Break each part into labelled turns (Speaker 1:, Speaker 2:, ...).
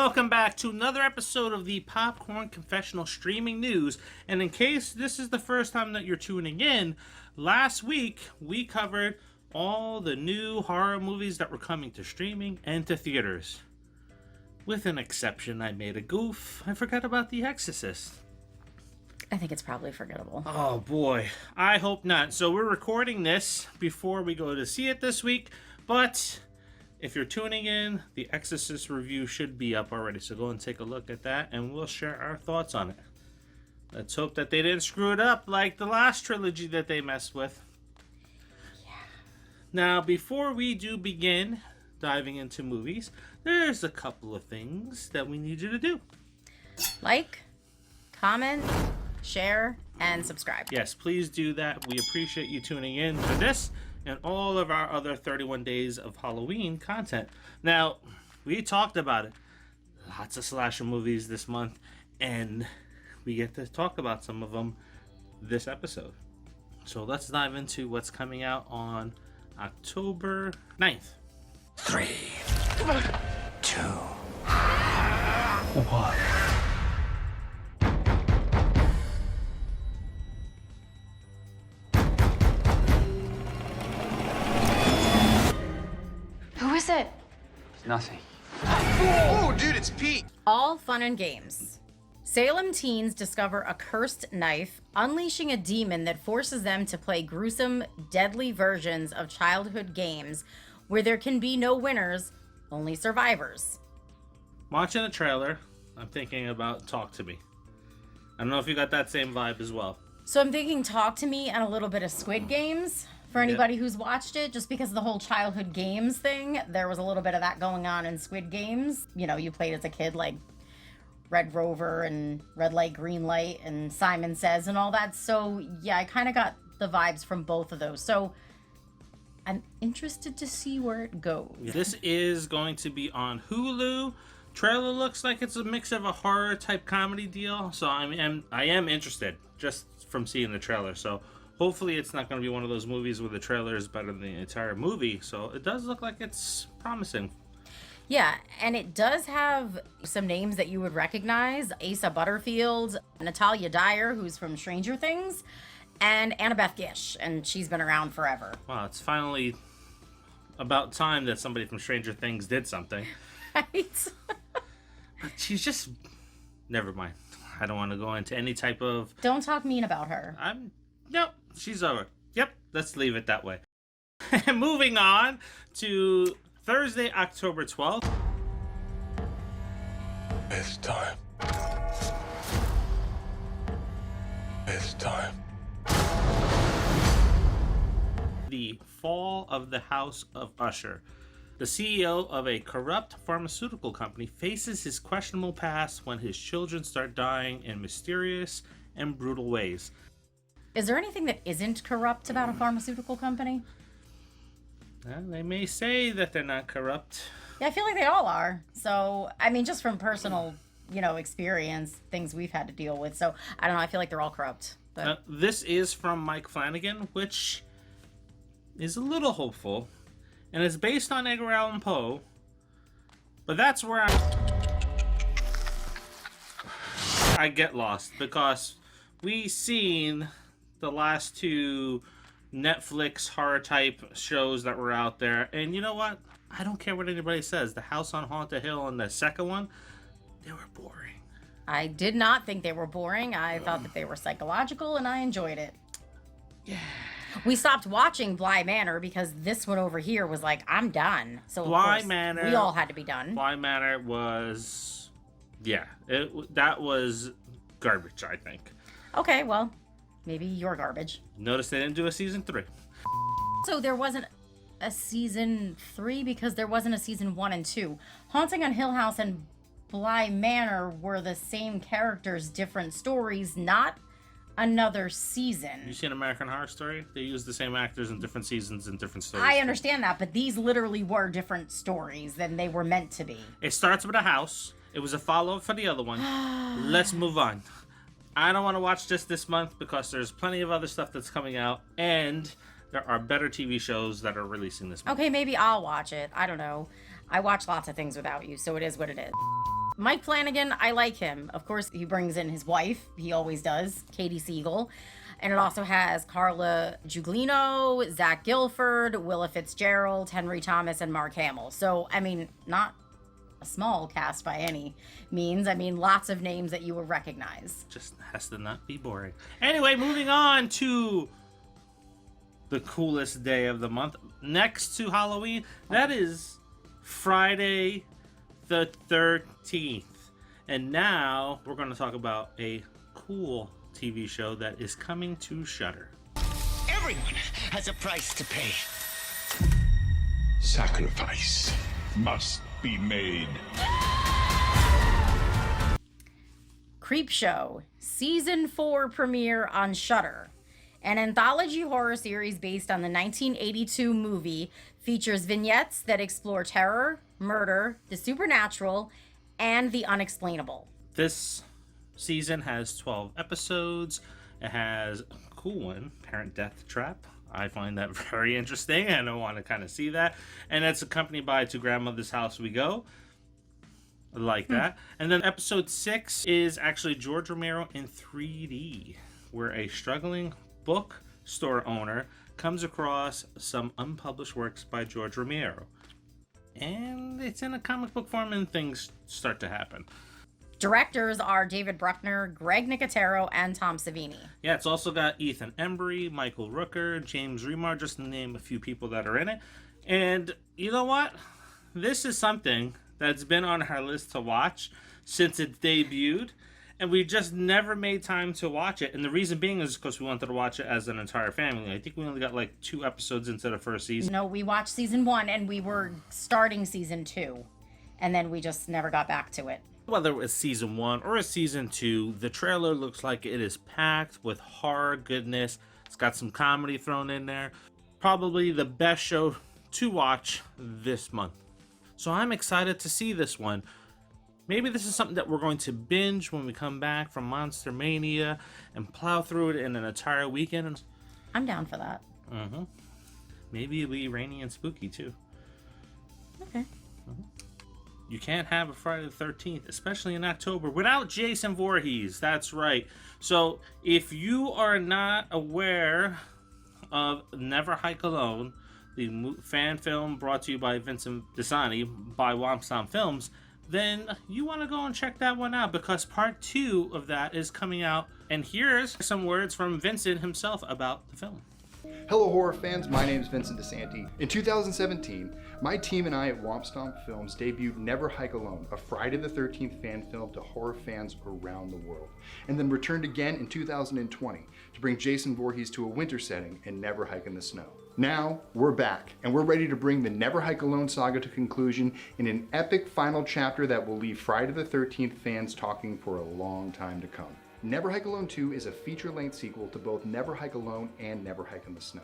Speaker 1: welcome back to another episode of the Popcorn Confessional streaming news. And in case this is the first time that you're tuning in, last week we covered all the new horror movies that were coming to streaming and to theaters. With an exception, I made a goof. I forgot about The Exorcist.
Speaker 2: I think it's probably forgettable.
Speaker 1: Oh boy, I hope not. So we're recording this before we go to see it this week, but if you're tuning in, the Exorcist review should be up already, so go and take a look at that, and we'll share our thoughts on it. Let's hope that they didn't screw it up like the last trilogy that they messed with.
Speaker 2: Yeah.
Speaker 1: Now, before we do begin diving into movies, there's a couple of things that we need you to do.
Speaker 2: Like, comment, share, and subscribe.
Speaker 1: Yes, please do that. We appreciate you tuning in for this and all of our other 31 days of Halloween content. Now, we talked about it. Lots of slasher movies this month, and we get to talk about some of them this episode. So let's dive into what's coming out on October 9th.
Speaker 3: 3, 2, 1.
Speaker 2: Who is it?
Speaker 3: Nothing.
Speaker 4: Oh, dude, it's Pete.
Speaker 2: All fun and games. Salem teens discover a cursed knife, unleashing a demon that forces them to play gruesome, deadly versions of childhood games where there can be no winners, only survivors.
Speaker 1: Watching the trailer, I'm thinking about Talk to Me. I don't know if you got that same vibe as well.
Speaker 2: So I'm thinking Talk to Me and a little bit of Squid Games. For anybody who's watched it, just because of the whole childhood games thing, there was a little bit of that going on in Squid Games. You know, you played as a kid, like Red Rover and Red Light, Green Light, and Simon Says and all that. So, yeah, I kind of got the vibes from both of those. So, I'm interested to see where it goes.
Speaker 1: This is going to be on Hulu. Trailer looks like it's a mix of a horror-type comedy deal, so I am interested just from seeing the trailer. So hopefully it's not going to be one of those movies where the trailer is better than the entire movie. So it does look like it's promising.
Speaker 2: Yeah, and it does have some names that you would recognize. Asa Butterfield, Natalia Dyer, who's from Stranger Things, and Annabeth Gish, and she's been around forever.
Speaker 1: Wow, it's finally about time that somebody from Stranger Things did something.
Speaker 2: Right?
Speaker 1: But she's just... Never mind. I don't want to go into any type of...
Speaker 2: Don't talk mean about her.
Speaker 1: Nope, she's over. Yep, let's leave it that way. Moving on to Thursday, October 12th.
Speaker 3: It's time. It's time.
Speaker 1: The Fall of the House of Usher. The CEO of a corrupt pharmaceutical company faces his questionable past when his children start dying in mysterious and brutal ways.
Speaker 2: Is there anything that isn't corrupt about a pharmaceutical company?
Speaker 1: They may say that they're not corrupt.
Speaker 2: Yeah, I feel like they all are. So, I mean, just from personal, experience, things we've had to deal with. So, I don't know. I feel like they're all corrupt. But
Speaker 1: This is from Mike Flanagan, which is a little hopeful. And it's based on Edgar Allan Poe. But that's where I get lost. Because we've seen the last two Netflix horror type shows that were out there, and you know what, I don't care what anybody says. The House on Haunted Hill and the second one, they were boring.
Speaker 2: I did not think they were boring. I thought that they were psychological, and I enjoyed it.
Speaker 1: Yeah.
Speaker 2: We stopped watching Bly Manor because this one over here was like, I'm done. So of
Speaker 1: Bly
Speaker 2: course,
Speaker 1: Manor,
Speaker 2: we all had to be done.
Speaker 1: Bly Manor was, that was garbage, I think.
Speaker 2: Okay, well, maybe you're garbage.
Speaker 1: Notice they didn't do a season 3.
Speaker 2: So there wasn't a season 3 because there wasn't a season 1 and 2. Haunting on Hill House and Bly Manor were the same characters, different stories, not another season.
Speaker 1: You seen American Horror Story? They use the same actors in different seasons and different stories.
Speaker 2: I understand that, but these literally were different stories than they were meant to be.
Speaker 1: It starts with a house. It was a follow-up for the other one. Let's move on. I don't want to watch this month because there's plenty of other stuff that's coming out, and there are better TV shows that are releasing this month.
Speaker 2: Okay, maybe I'll watch it. I don't know. I watch lots of things without you, so it is what it is. Mike Flanagan, I like him. Of course, he brings in his wife. He always does, Katie Siegel. And it also has Carla Giuglino, Zach Gilford, Willa Fitzgerald, Henry Thomas, and Mark Hamill. So, I mean, not a small cast by any means. I mean, lots of names that you will recognize.
Speaker 1: Just has to not be boring. Anyway, moving on to the coolest day of the month. Next to Halloween, that is Friday the 13th. And now we're going to talk about a cool TV show that is coming to Shudder.
Speaker 5: Everyone has a price to pay.
Speaker 6: Sacrifice must be made.
Speaker 2: Creepshow, Season 4 premiere on Shudder. An anthology horror series based on the 1982 movie features vignettes that explore terror, murder, the supernatural, and the unexplainable.
Speaker 1: This season has 12 episodes. It has a cool one, Parent Death Trap. I find that very interesting, and I want to kind of see that. And it's accompanied by To Grandmother's House We Go. I like that. And then episode 6 is actually George Romero in 3D, where a struggling bookstore owner comes across some unpublished works by George Romero. And it's in a comic book form, and things start to happen.
Speaker 2: Directors are David Bruckner, Greg Nicotero, and Tom Savini.
Speaker 1: Yeah, it's also got Ethan Embry, Michael Rooker, James Remar, just to name a few people that are in it. And you know what? This is something that's been on our list to watch since it debuted, and we just never made time to watch it. And the reason being is because we wanted to watch it as an entire family. I think we only got like 2 episodes into the first season.
Speaker 2: No, we watched season 1 and we were starting season 2, and then we just never got back to it.
Speaker 1: Whether it was season 1 or season 2, the trailer looks like it is packed with horror goodness. It's got some comedy thrown in there. Probably the best show to watch this month. So I'm excited to see this one. Maybe this is something that we're going to binge when we come back from Monster Mania and plow through it in an entire weekend.
Speaker 2: I'm down for that.
Speaker 1: Mm-hmm. Maybe it'll be rainy and spooky too.
Speaker 2: Okay.
Speaker 1: Mm-hmm. You can't have a Friday the 13th, especially in October, without Jason Voorhees. That's right. So if you are not aware of Never Hike Alone, the fan film brought to you by Vincent Desani by Womp Films, then you want to go and check that one out, because part 2 of that is coming out. And here's some words from Vincent himself about the film.
Speaker 7: Hello horror fans, my name is Vincent DeSanti. In 2017, my team and I at Womp Stomp Films debuted Never Hike Alone, a Friday the 13th fan film to horror fans around the world, and then returned again in 2020 to bring Jason Voorhees to a winter setting in Never Hike in the Snow. Now, we're back, and we're ready to bring the Never Hike Alone saga to conclusion in an epic final chapter that will leave Friday the 13th fans talking for a long time to come. Never Hike Alone 2 is a feature-length sequel to both Never Hike Alone and Never Hike in the Snow.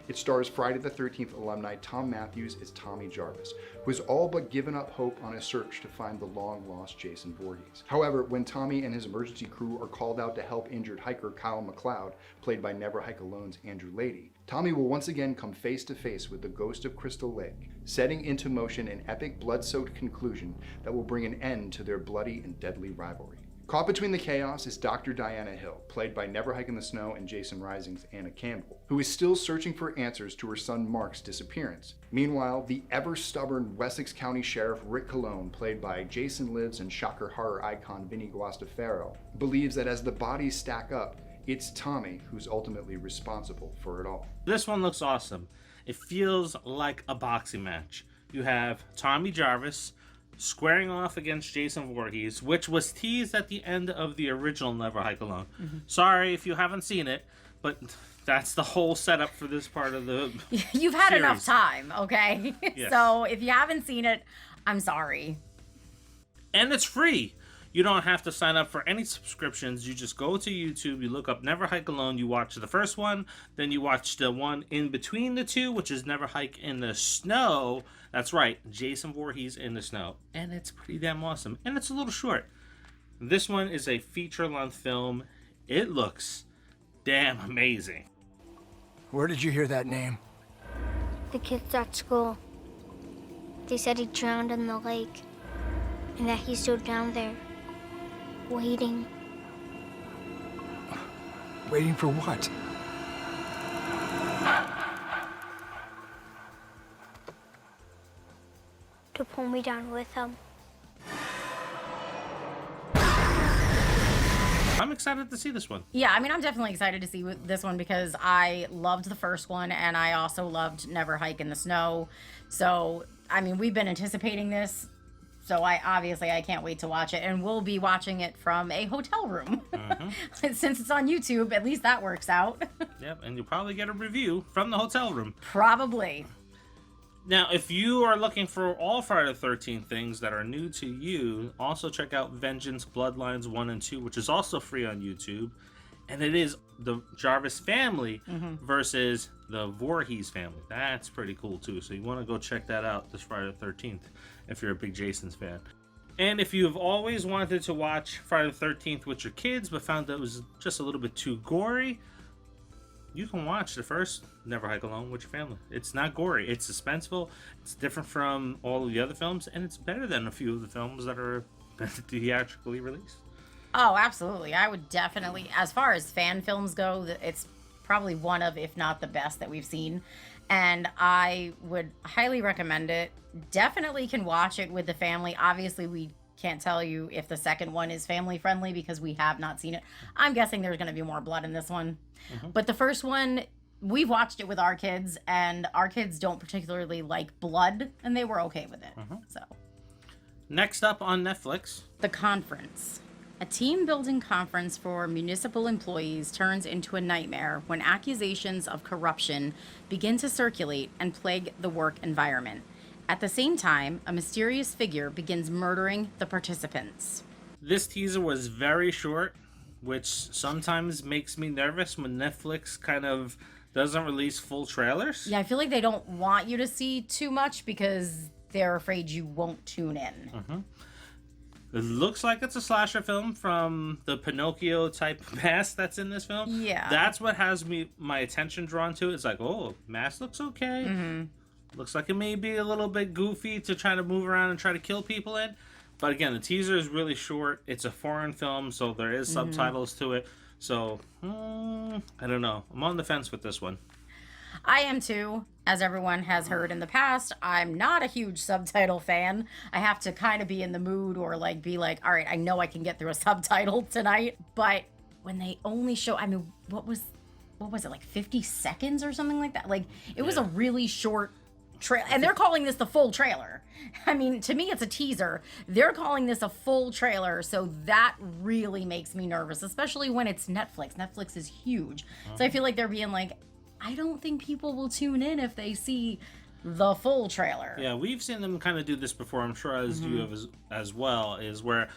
Speaker 7: It stars Friday the 13th alumni Tom Matthews as Tommy Jarvis, who has all but given up hope on his search to find the long-lost Jason Voorhees. However, when Tommy and his emergency crew are called out to help injured hiker Kyle MacLeod, played by Never Hike Alone's Andrew Lady, Tommy will once again come face to face with the ghost of Crystal Lake, setting into motion an epic blood-soaked conclusion that will bring an end to their bloody and deadly rivalry. Caught between the chaos is Dr. Diana Hill, played by Never Hike in the Snow and Jason Rising's Anna Campbell, who is still searching for answers to her son Mark's disappearance. Meanwhile, the ever-stubborn Wessex County Sheriff Rick Colon, played by Jason Lives and shocker horror icon Vinny Guastafaro, believes that as the bodies stack up, it's Tommy who's ultimately responsible for it all.
Speaker 1: This one looks awesome. It feels like a boxing match. You have Tommy Jarvis squaring off against Jason Voorhees, which was teased at the end of the original Never Hike Alone. Mm-hmm. Sorry if you haven't seen it, but that's the whole setup for this part of the
Speaker 2: You've had
Speaker 1: series.
Speaker 2: enough time, okay?
Speaker 1: Yes.
Speaker 2: So if you haven't seen it, I'm sorry.
Speaker 1: And it's free. You don't have to sign up for any subscriptions. You just go to YouTube, you look up Never Hike Alone, you watch the first one, then you watch the one in between the two, which is Never Hike in the Snow. That's right, Jason Voorhees in the Snow. And it's pretty damn awesome. And it's a little short. This one is a feature-length film. It looks damn amazing.
Speaker 5: Where did you hear that name?
Speaker 8: The kids at school. They said he drowned in the lake. And that he's still down there, waiting.
Speaker 5: Waiting for what?
Speaker 8: To pull me down with him.
Speaker 1: I'm excited to see this one.
Speaker 2: Yeah, I mean, I'm definitely excited to see this one because I loved the first one and I also loved Never Hike in the Snow. So, I mean, we've been anticipating this. So I can't wait to watch it. And we'll be watching it from a hotel room. Since it's on YouTube, at least that works out.
Speaker 1: Yep, and you'll probably get a review from the hotel room.
Speaker 2: Probably.
Speaker 1: Now, if you are looking for all Friday the 13th things that are new to you, also check out Vengeance Bloodlines 1 and 2, which is also free on YouTube. And it is the Jarvis family versus the Voorhees family. That's pretty cool, too. So you want to go check that out this Friday the 13th if you're a big Jason's fan. And if you've always wanted to watch Friday the 13th with your kids but found that it was just a little bit too gory, you can watch the first Never Hike Alone with your family. It's not gory. It's suspenseful. It's different from all of the other films, and it's better than a few of the films that are theatrically released.
Speaker 2: Oh, absolutely. I would definitely, as far as fan films go, it's probably one of, if not the best that we've seen. And I would highly recommend it. Definitely can watch it with the family. Obviously, we can't tell you if the second one is family friendly because we have not seen it. I'm guessing there's going to be more blood in this one. But the first one, we've watched it with our kids, and our kids don't particularly like blood, and they were okay with it. So,
Speaker 1: next up on Netflix,
Speaker 2: The Conference. A team-building conference for municipal employees turns into a nightmare when accusations of corruption begin to circulate and plague the work environment. At the same time, a mysterious figure begins murdering the participants.
Speaker 1: This teaser was very short, which sometimes makes me nervous when Netflix kind of doesn't release full trailers.
Speaker 2: Yeah, I feel like they don't want you to see too much because they're afraid you won't tune in.
Speaker 1: It looks like it's a slasher film from the Pinocchio type mask that's in this film.
Speaker 2: Yeah.
Speaker 1: That's what has my attention drawn to it. It's like, oh, mask looks okay. Looks like it may be a little bit goofy to try to move around and try to kill people in. But again, the teaser is really short. It's a foreign film, so there is subtitles to it. So, I don't know. I'm on the fence with this one.
Speaker 2: I am too. As everyone has heard in the past, I'm not a huge subtitle fan. I have to kind of be in the mood or be like, all right, I know I can get through a subtitle tonight. But when they only show, I mean, what was it, like 50 seconds or something like that? Like, it was a really short trailer. And they're calling this the full trailer. I mean, to me, it's a teaser. They're calling this a full trailer. So that really makes me nervous, especially when it's Netflix. Netflix is huge. So I feel like they're being like, I don't think people will tune in if they see the full trailer.
Speaker 1: Yeah, we've seen them kind of do this before. I'm sure as you have as well, is where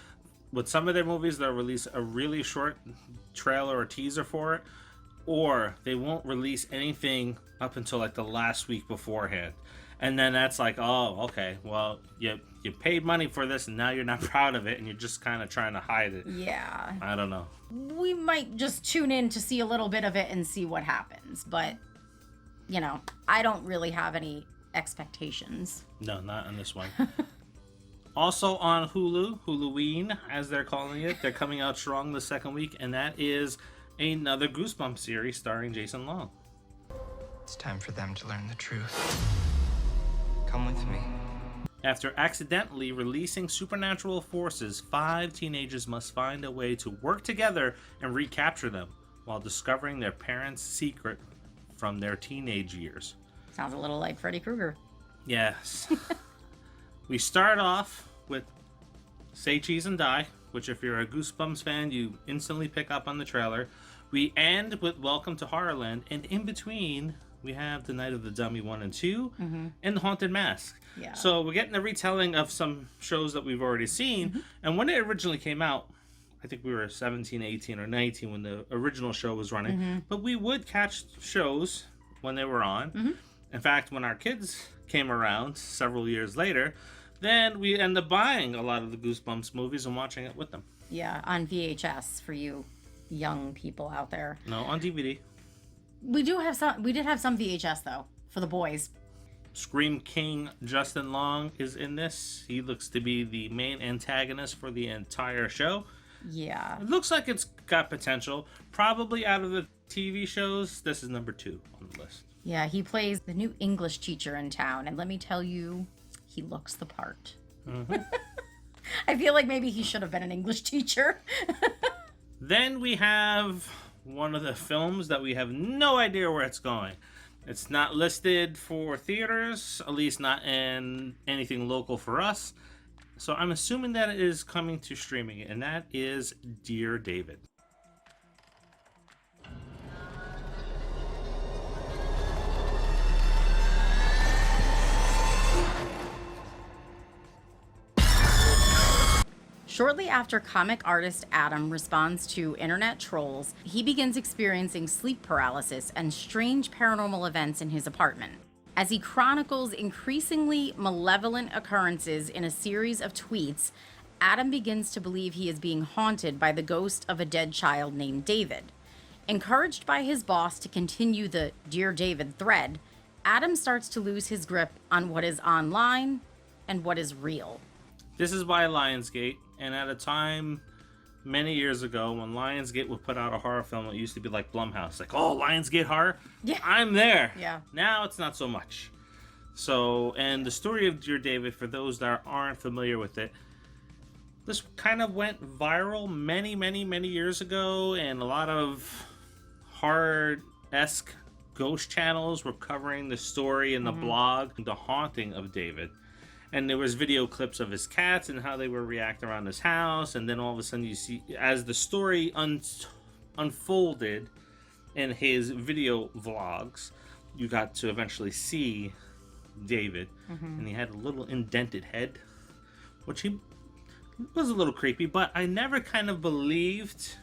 Speaker 1: with some of their movies they'll release a really short trailer or teaser for it, or they won't release anything up until like the last week beforehand. And then that's like, oh, okay, well, you paid money for this and now you're not proud of it and you're just kind of trying to hide it.
Speaker 2: Yeah.
Speaker 1: I don't know.
Speaker 2: We might just tune in to see a little bit of it and see what happens. But, I don't really have any expectations.
Speaker 1: No, not on this one. Also on Hulu, Huluween, as they're calling it, they're coming out strong the second week, and that is another Goosebumps series starring Jason Long.
Speaker 9: It's time for them to learn the truth. Come with me.
Speaker 1: After accidentally releasing supernatural forces, 5 teenagers must find a way to work together and recapture them while discovering their parents' secret from their teenage years.
Speaker 2: Sounds a little like Freddy Krueger.
Speaker 1: Yes. We start off with Say Cheese and Die, which if you're a Goosebumps fan, you instantly pick up on the trailer. We end with Welcome to Horrorland, and in between, we have The Night of the Dummy 1 and 2, and The Haunted Mask.
Speaker 2: Yeah.
Speaker 1: So we're getting a retelling of some shows that we've already seen, and when it originally came out, I think we were 17, 18, or 19 when the original show was running, but we would catch shows when they were on. In fact, when our kids came around several years later, then we end up buying a lot of the Goosebumps movies and watching it with them.
Speaker 2: Yeah, on VHS for you young people out there.
Speaker 1: No, on DVD.
Speaker 2: We did have some VHS though for the boys.
Speaker 1: Scream King Justin Long is in this. He looks to be the main antagonist for the entire show.
Speaker 2: Yeah.
Speaker 1: It looks like it's got potential. Probably out of the TV shows, this is number 2 on the list.
Speaker 2: Yeah, he plays the new English teacher in town, and let me tell you, he looks the part.
Speaker 1: Mm-hmm.
Speaker 2: I feel like maybe he should have been an English teacher.
Speaker 1: Then we have one of the films that we have no idea where it's going. It's not listed for theaters, at least not in anything local for us. So I'm assuming that it is coming to streaming, and that is Dear David.
Speaker 2: Shortly after comic artist Adam responds to internet trolls, he begins experiencing sleep paralysis and strange paranormal events in his apartment. As he chronicles increasingly malevolent occurrences in a series of tweets, Adam begins to believe he is being haunted by the ghost of a dead child named David. Encouraged by his boss to continue the Dear David thread, Adam starts to lose his grip on what is online and what is real.
Speaker 1: This is by Lionsgate, and at a time many years ago when Lionsgate would put out a horror film, it used to be like Blumhouse, like, oh, Lionsgate horror?
Speaker 2: Yeah.
Speaker 1: I'm there.
Speaker 2: Yeah.
Speaker 1: Now it's not so much. So, and the story of Dear David, for those that aren't familiar with it, this kind of went viral many years ago, and a lot of horror-esque ghost channels were covering the story in the blog, The Haunting of David. And there was video clips of his cats and how they were reacting around his house. And then all of a sudden you see, as the story unfolded in his video vlogs, you got to eventually see David. And he had a little indented head, which he was a little creepy. But I never kind of believed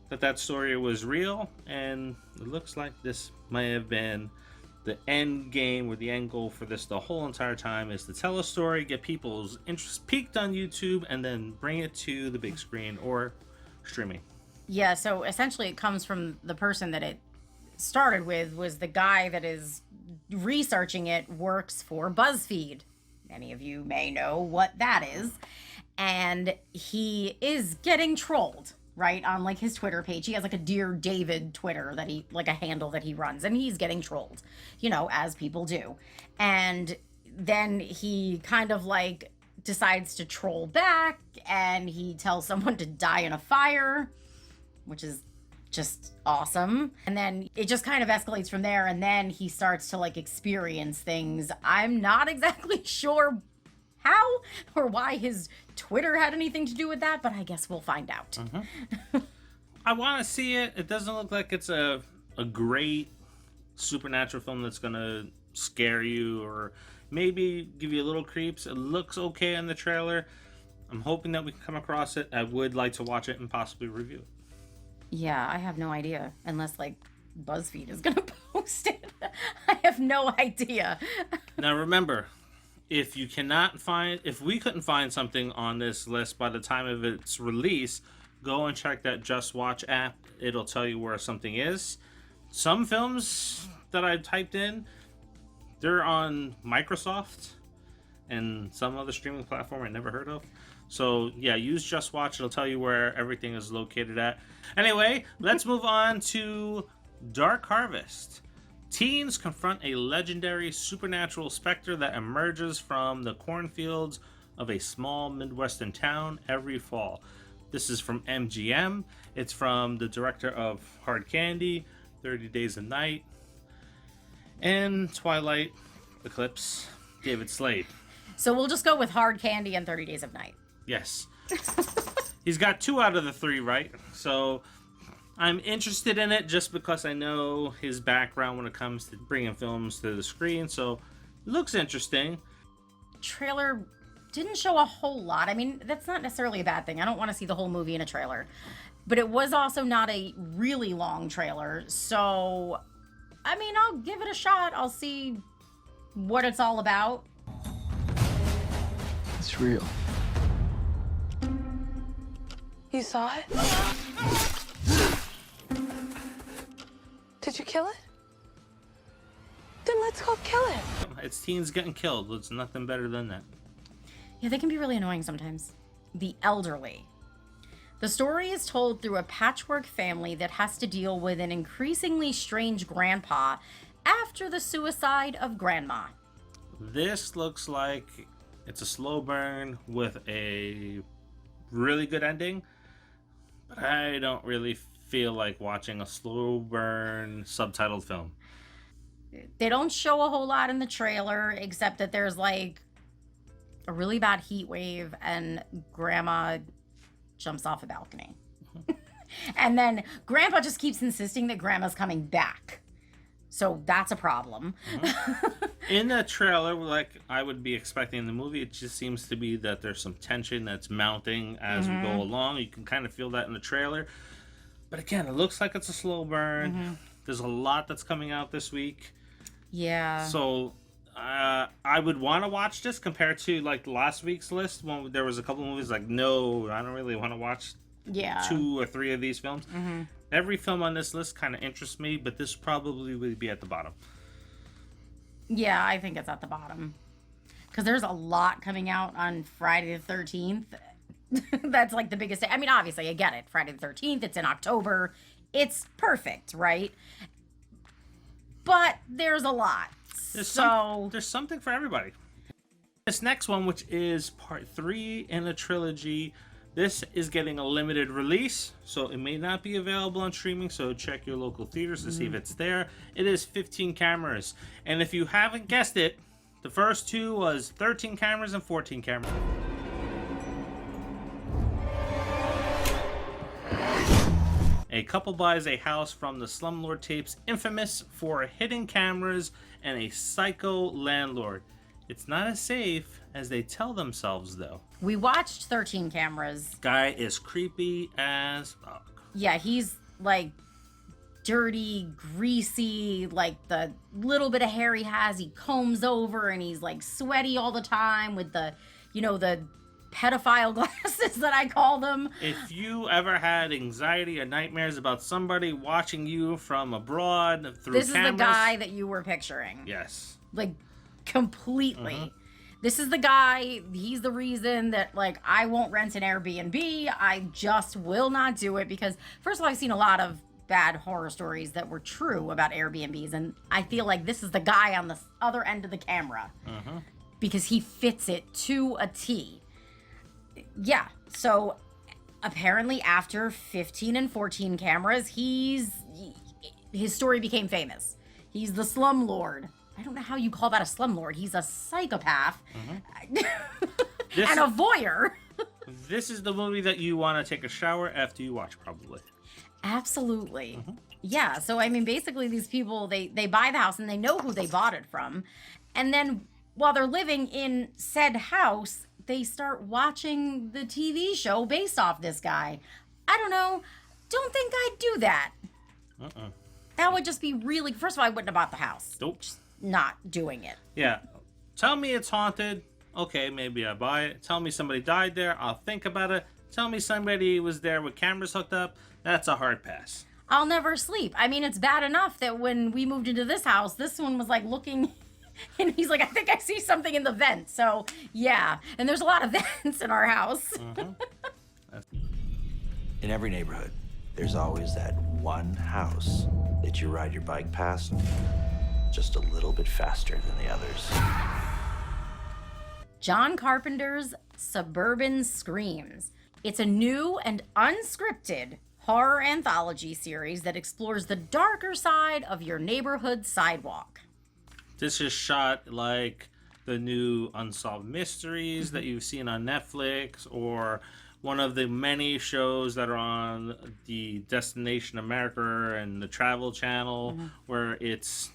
Speaker 1: that story was real. And it looks like this may have been the end game, or the end goal for this the whole entire time, is to tell a story, get people's interest peaked on YouTube, and then bring it to the big screen or streaming.
Speaker 2: Yeah, so essentially it comes from the person that it started with, was the guy that is researching it, works for BuzzFeed. Many of you may know what that is. And he is getting trolled, right, on like his Twitter page. He has like a Dear David Twitter that he, like a handle that he runs, and he's getting trolled, you know, as people do. And then he kind of like decides to troll back, and he tells someone to die in a fire, which is just awesome. And then it just kind of escalates from there, and then he starts to like experience things. I'm not exactly sure how or why his Twitter had anything to do with that, but I guess we'll find out.
Speaker 1: I want to see it. It doesn't look like it's a great supernatural film that's going to scare you or maybe give you a little creeps. It looks okay in the trailer. I'm hoping that we can come across it. I would like to watch it and possibly review it.
Speaker 2: Yeah, I have no idea, unless like BuzzFeed is gonna post it. I have no idea.
Speaker 1: Now remember, if we couldn't find something on this list by the time of its release, go and check that JustWatch app. It'll tell you where something is. Some films that I typed in, they're on Microsoft and some other streaming platform I never heard of. So yeah, use JustWatch. It'll tell you where everything is located at. Anyway, let's move on to Dark Harvest. Teens confront a legendary supernatural specter that emerges from the cornfields of a small Midwestern town every fall. This is from MGM. It's from the director of Hard Candy, 30 Days a Night, and Twilight Eclipse, David Slade.
Speaker 2: So we'll just go with Hard Candy and 30 Days of Night.
Speaker 1: Yes. He's got 2 out of the 3 right. So I'm interested in it just because I know his background when it comes to bringing films to the screen. So it looks interesting.
Speaker 2: Trailer didn't show a whole lot. I mean, that's not necessarily a bad thing. I don't want to see the whole movie in a trailer. But it was also not a really long trailer. So, I mean, I'll give it a shot. I'll see what it's all about.
Speaker 5: It's real.
Speaker 10: You saw it? Did you kill it? Then let's go kill it.
Speaker 1: it's teens getting killed. It's nothing better than that.
Speaker 2: Yeah, they can be really annoying sometimes. The elderly. The story is told through a patchwork family that has to deal with an increasingly strange grandpa after the suicide of grandma.
Speaker 1: This looks like it's a slow burn with a really good ending, but I don't really feel like watching a slow burn subtitled film.
Speaker 2: They don't show a whole lot in the trailer, except that there's like a really bad heat wave and grandma jumps off a balcony. And then grandpa just keeps insisting that grandma's coming back. So that's a problem.
Speaker 1: In the trailer, like I would be expecting in the movie, it just seems to be that there's some tension that's mounting as we go along. You can kind of feel that in the trailer. But again, it looks like it's a slow burn. There's a lot that's coming out this week.
Speaker 2: Yeah.
Speaker 1: So I would want to watch this compared to like last week's list when there was a couple movies like, no, I don't really want to watch 2 or 3 of these films. Every film on this list kind of interests me, but this probably would be at the bottom.
Speaker 2: Yeah, I think it's at the bottom. Because there's a lot coming out on Friday the 13th. That's like the biggest day. I mean, obviously, I get it. Friday the 13th, it's in October. It's perfect, right? But there's a lot.
Speaker 1: There's something for everybody. This next one, which is part 3 in the trilogy, this is getting a limited release, so it may not be available on streaming, so check your local theaters to see if it's there. It is 15 cameras, and if you haven't guessed it, the first 2 was 13 cameras and 14 cameras. A couple buys a house from the slumlord tapes infamous for hidden cameras and a psycho landlord. It's not as safe as they tell themselves, though.
Speaker 2: We watched 13 cameras.
Speaker 1: Guy is creepy as fuck.
Speaker 2: Yeah, he's like dirty, greasy, like the little bit of hair he has, he combs over, and he's like sweaty all the time with the, you know, the pedophile glasses that I call them.
Speaker 1: If you ever had anxiety or nightmares about somebody watching you from abroad through
Speaker 2: this
Speaker 1: cameras...
Speaker 2: is the guy that you were picturing.
Speaker 1: Yes.
Speaker 2: Like, completely. This is the guy, he's the reason that, like, I won't rent an Airbnb. I just will not do it because, first of all, I've seen a lot of bad horror stories that were true about Airbnbs, and I feel like this is the guy on the other end of the camera because he fits it to a T. Yeah, so apparently after 15 and 14 cameras, his story became famous. He's the slumlord. I don't know how you call that a slumlord. He's a psychopath and a voyeur.
Speaker 1: This is the movie that you want to take a shower after you watch, probably.
Speaker 2: Absolutely. Yeah, so I mean, basically these people, they buy the house and they know who they bought it from. And then while they're living in said house, they start watching the TV show based off this guy. I don't know. Don't think I'd do that. That would just be really... First of all, I wouldn't have bought the house.
Speaker 1: Nope.
Speaker 2: Just not doing it.
Speaker 1: Yeah. Tell me it's haunted. Okay, maybe I buy it. Tell me somebody died there. I'll think about it. Tell me somebody was there with cameras hooked up. That's a hard pass.
Speaker 2: I'll never sleep. I mean, it's bad enough that when we moved into this house, this one was like looking... And he's like, I think I see something in the vent. So, yeah. And there's a lot of vents in our house.
Speaker 11: In every neighborhood, there's always that one house that you ride your bike past just a little bit faster than the others.
Speaker 2: John Carpenter's Suburban Screams. It's a new and unscripted horror anthology series that explores the darker side of your neighborhood sidewalk.
Speaker 1: This is shot like the new Unsolved Mysteries that you've seen on Netflix, or one of the many shows that are on the Destination America and the Travel Channel, where it's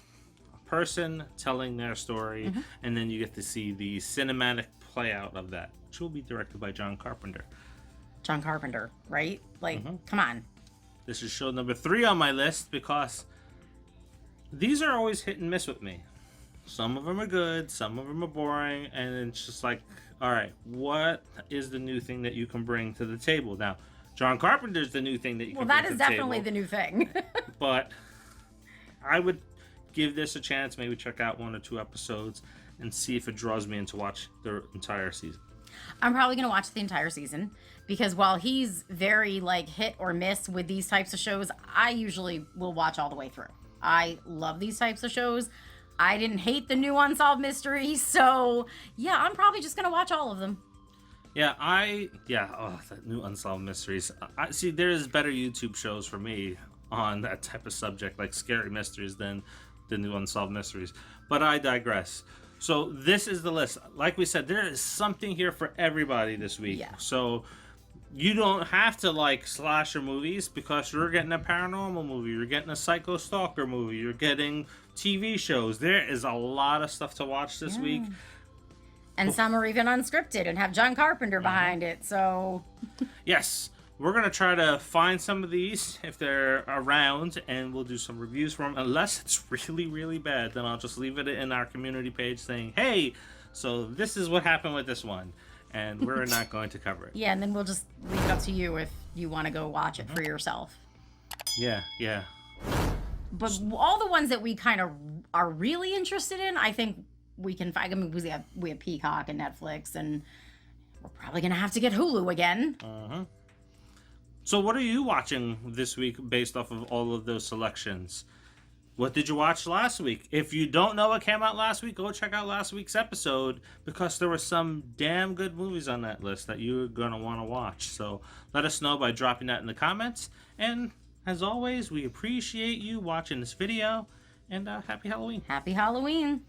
Speaker 1: a person telling their story, and then you get to see the cinematic play out of that, which will be directed by John Carpenter.
Speaker 2: John Carpenter, right? Like, come on.
Speaker 1: This is show number 3 on my list because these are always hit and miss with me. Some of them are good, some of them are boring, and it's just like, all right, what is the new thing that you can bring to the table? Now, John Carpenter's the new thing that you can bring to the table.
Speaker 2: Well, that is definitely the new thing.
Speaker 1: But I would give this a chance. Maybe check out 1 or 2 episodes and see if it draws me in to watch the entire season.
Speaker 2: I'm probably going to watch the entire season because while he's very like hit or miss with these types of shows, I usually will watch all the way through. I love these types of shows. I didn't hate the new Unsolved Mysteries, so yeah, I'm probably just going to watch all of them.
Speaker 1: Yeah, that new Unsolved Mysteries. I see there's better YouTube shows for me on that type of subject, like Scary Mysteries, than the new Unsolved Mysteries. But I digress. So this is the list. Like we said, there is something here for everybody this week.
Speaker 2: Yeah.
Speaker 1: So you don't have to like slasher movies because you're getting a paranormal movie, you're getting a psycho stalker movie, you're getting TV shows. There is a lot of stuff to watch this week.
Speaker 2: And some are even unscripted and have John Carpenter behind it, so...
Speaker 1: Yes, we're going to try to find some of these if they're around, and we'll do some reviews for them. Unless it's really, really bad, then I'll just leave it in our community page saying, hey, so this is what happened with this one, and we're not going to cover it.
Speaker 2: Yeah, and then we'll just leave it up to you if you want to go watch it for yourself.
Speaker 1: Yeah.
Speaker 2: But all the ones that we kind of are really interested in, I think... we can find. I mean, we have Peacock and Netflix, and we're probably gonna have to get Hulu again.
Speaker 1: So, what are you watching this week based off of all of those selections? What did you watch last week? If you don't know what came out last week, go check out last week's episode because there were some damn good movies on that list that you're gonna want to watch. So, let us know by dropping that in the comments. And as always, we appreciate you watching this video. And happy Halloween!
Speaker 2: Happy Halloween!